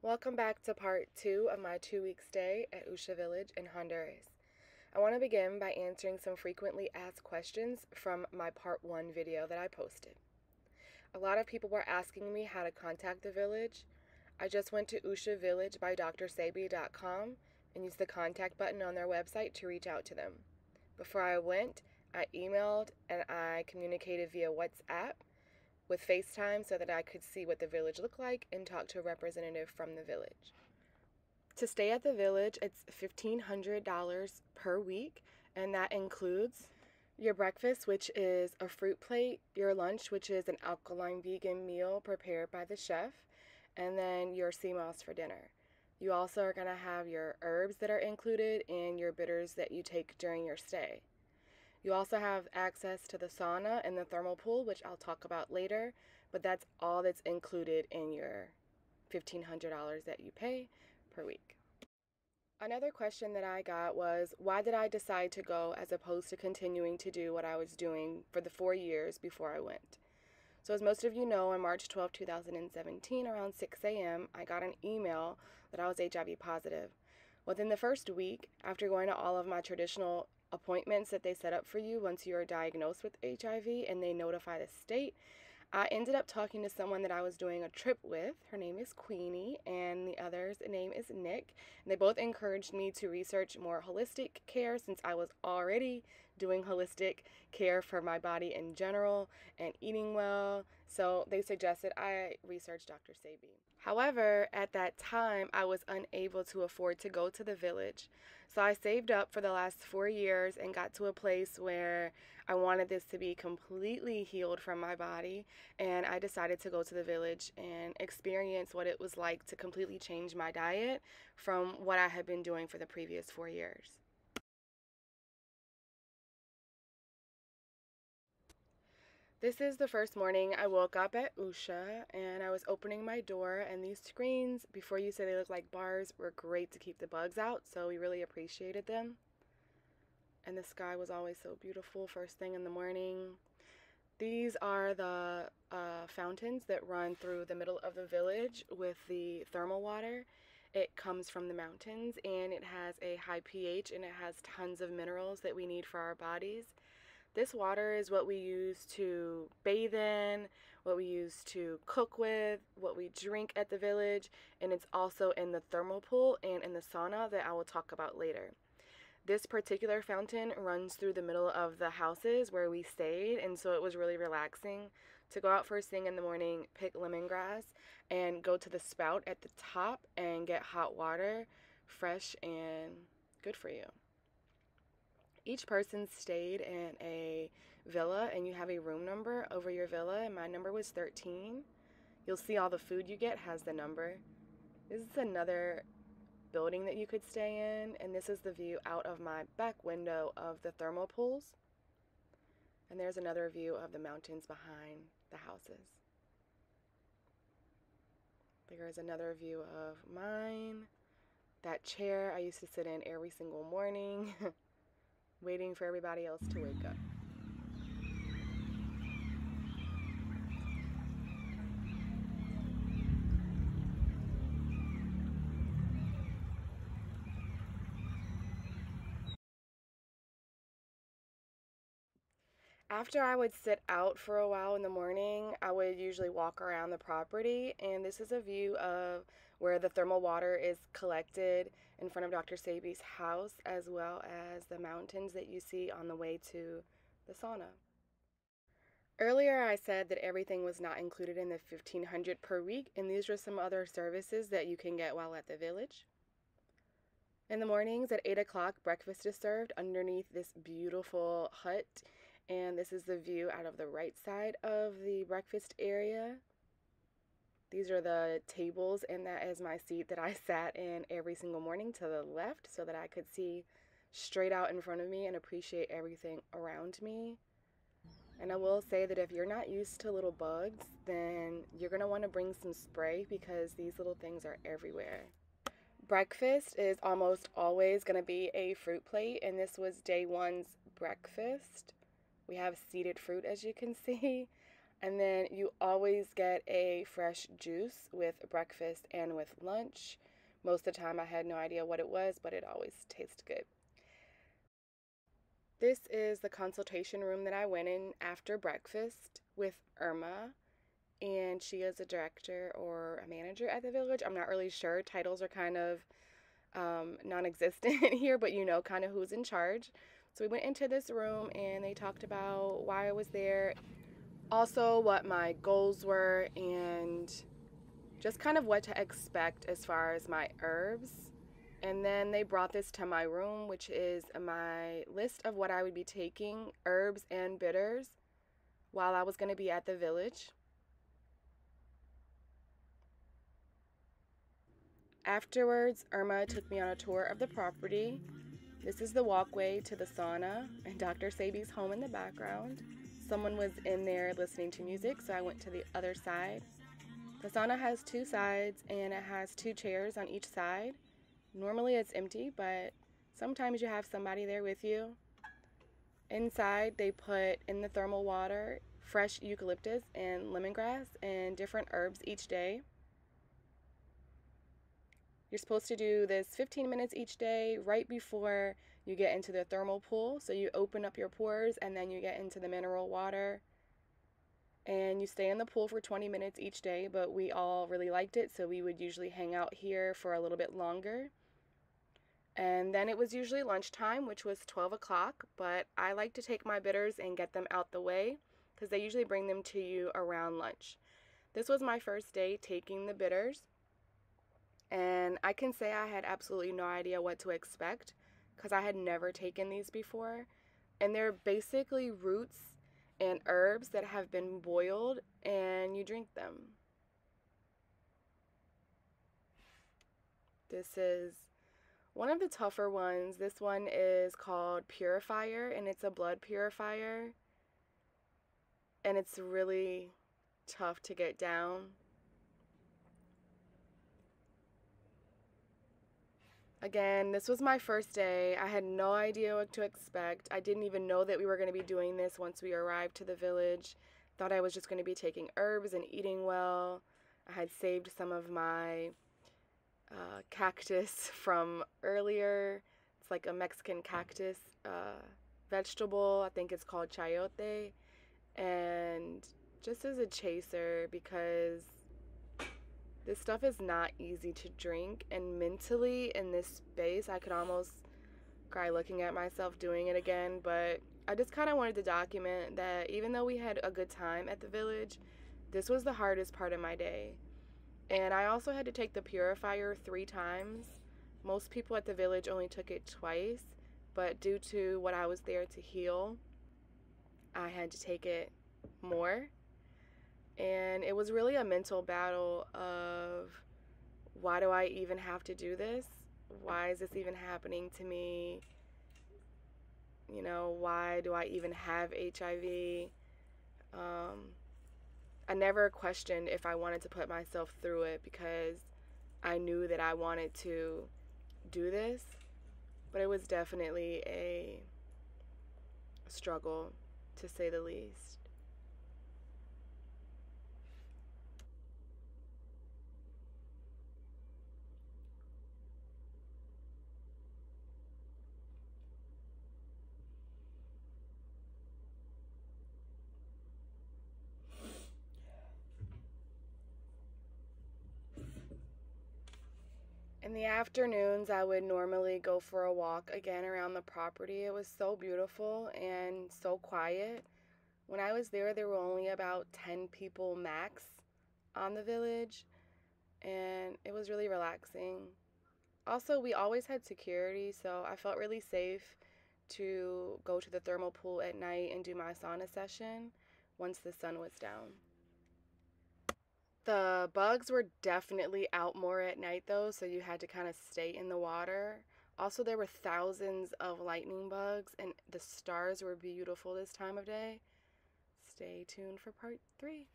Welcome back to part 2 of my 2-week stay at Usha Village in Honduras. I want to begin by answering some frequently asked questions from my part 1 video that I posted. A lot of people were asking me how to contact the village. I just went to Usha Village by drsabi.com and used the contact button on their website to reach out to them. Before I went, I emailed and I communicated via WhatsApp with FaceTime so that I could see what the village looked like and talk to a representative from the village. To stay at the village, it's $1,500 per week, and that includes your breakfast, which is a fruit plate, your lunch, which is an alkaline vegan meal prepared by the chef, and then your sea moss for dinner. You also are going to have your herbs that are included and your bitters that you take during your stay. You also have access to the sauna and the thermal pool, which I'll talk about later, but that's all that's included in your $1,500 that you pay per week. Another question that I got was, why did I decide to go as opposed to continuing to do what I was doing for the 4 years before I went? So as most of you know, on March 12, 2017, around 6 a.m., I got an email that I was HIV positive. Within the first week, after going to all of my traditional appointments that they set up for you once you are diagnosed with HIV and they notify the state, I ended up talking to someone that I was doing a trip with. Her name is Queenie, and the other's name is Nick. And they both encouraged me to research more holistic care since I was already doing holistic care for my body in general and eating well. So they suggested I research Dr. Sabi. However, at that time, I was unable to afford to go to the village. So I saved up for the last 4 years and got to a place where I wanted this to be completely healed from my body. And I decided to go to the village and experience what it was like to completely change my diet from what I had been doing for the previous 4 years. This is the first morning I woke up at Usha, and I was opening my door, and these screens, before you say they look like bars, were great to keep the bugs out, so we really appreciated them. And the sky was always so beautiful first thing in the morning. These are the fountains that run through the middle of the village with the thermal water. It comes from the mountains, and it has a high pH, and it has tons of minerals that we need for our bodies. This water is what we use to bathe in, what we use to cook with, what we drink at the village, and it's also in the thermal pool and in the sauna that I will talk about later. This particular fountain runs through the middle of the houses where we stayed, and so it was really relaxing to go out first thing in the morning, pick lemongrass, and go to the spout at the top and get hot water, fresh and good for you. Each person stayed in a villa, and you have a room number over your villa, and my number was 13. You'll see all the food you get has the number. This is another building that you could stay in, and this is the view out of my back window of the thermal pools. And there's another view of the mountains behind the houses. There is another view of mine. That chair I used to sit in every single morning. Waiting for everybody else to wake up. After I would sit out for a while in the morning, I would usually walk around the property, and this is a view of where the thermal water is collected in front of Dr. Sabi's house, as well as the mountains that you see on the way to the sauna. Earlier I said that everything was not included in the $1,500 per week, and these are some other services that you can get while at the village. In the mornings at 8 o'clock, breakfast is served underneath this beautiful hut, and this is the view out of the right side of the breakfast area. These are the tables, and that is my seat that I sat in every single morning to the left so that I could see straight out in front of me and appreciate everything around me. And I will say that if you're not used to little bugs, then you're going to want to bring some spray because these little things are everywhere. Breakfast is almost always going to be a fruit plate, and this was day 1's breakfast. We have seeded fruit, as you can see. And then you always get a fresh juice with breakfast and with lunch. Most of the time I had no idea what it was, but it always tastes good. This is the consultation room that I went in after breakfast with Irma, and she is a director or a manager at the village. I'm not really sure. Titles are kind of non-existent here, but you know kind of who's in charge. So we went into this room and they talked about why I was there, also what my goals were, and just kind of what to expect as far as my herbs. And then they brought this to my room, which is my list of what I would be taking, herbs and bitters, while I was going to be at the village. Afterwards, Irma took me on a tour of the property. This is the walkway to the sauna, and Dr. Sabi's home in the background. Someone was in there listening to music, so I went to the other side. The sauna has two sides, and it has two chairs on each side. Normally it's empty, but sometimes you have somebody there with you. Inside, they put in the thermal water fresh eucalyptus and lemongrass and different herbs each day. You're supposed to do this 15 minutes each day right before you get into the thermal pool. So you open up your pores and then you get into the mineral water. And you stay in the pool for 20 minutes each day, but we all really liked it, so we would usually hang out here for a little bit longer. And then it was usually lunchtime, which was 12 o'clock, but I like to take my bitters and get them out the way because they usually bring them to you around lunch. This was my first day taking the bitters, and I can say I had absolutely no idea what to expect because I had never taken these before. And they're basically roots and herbs that have been boiled, and you drink them. This is one of the tougher ones. This one is called Purifier, and it's a blood purifier. And it's really tough to get down. Again, this was my first day. I had no idea what to expect. I didn't even know that we were going to be doing this once we arrived to the village. Thought I was just going to be taking herbs and eating well. I had saved some of my cactus from earlier. It's like a Mexican cactus vegetable. I think it's called chayote. And just as a chaser, because this stuff is not easy to drink, and mentally in this space I could almost cry looking at myself doing it again. But I just kind of wanted to document that even though we had a good time at the village, this was the hardest part of my day. And I also had to take the purifier 3 times. Most people at the village only took it twice, but due to what I was there to heal, I had to take it more. And it was really a mental battle of, why do I even have to do this? Why is this even happening to me? You know, why do I even have HIV? I never questioned if I wanted to put myself through it because I knew that I wanted to do this, but it was definitely a struggle, to say the least. In the afternoons, I would normally go for a walk again around the property. It was so beautiful and so quiet. When I was there were only about 10 people max on the village, and it was really relaxing. Also, we always had security, so I felt really safe to go to the thermal pool at night and do my sauna session once the sun was down. The bugs were definitely out more at night though, so you had to kind of stay in the water. Also, there were thousands of lightning bugs, and the stars were beautiful this time of day. Stay tuned for part 3.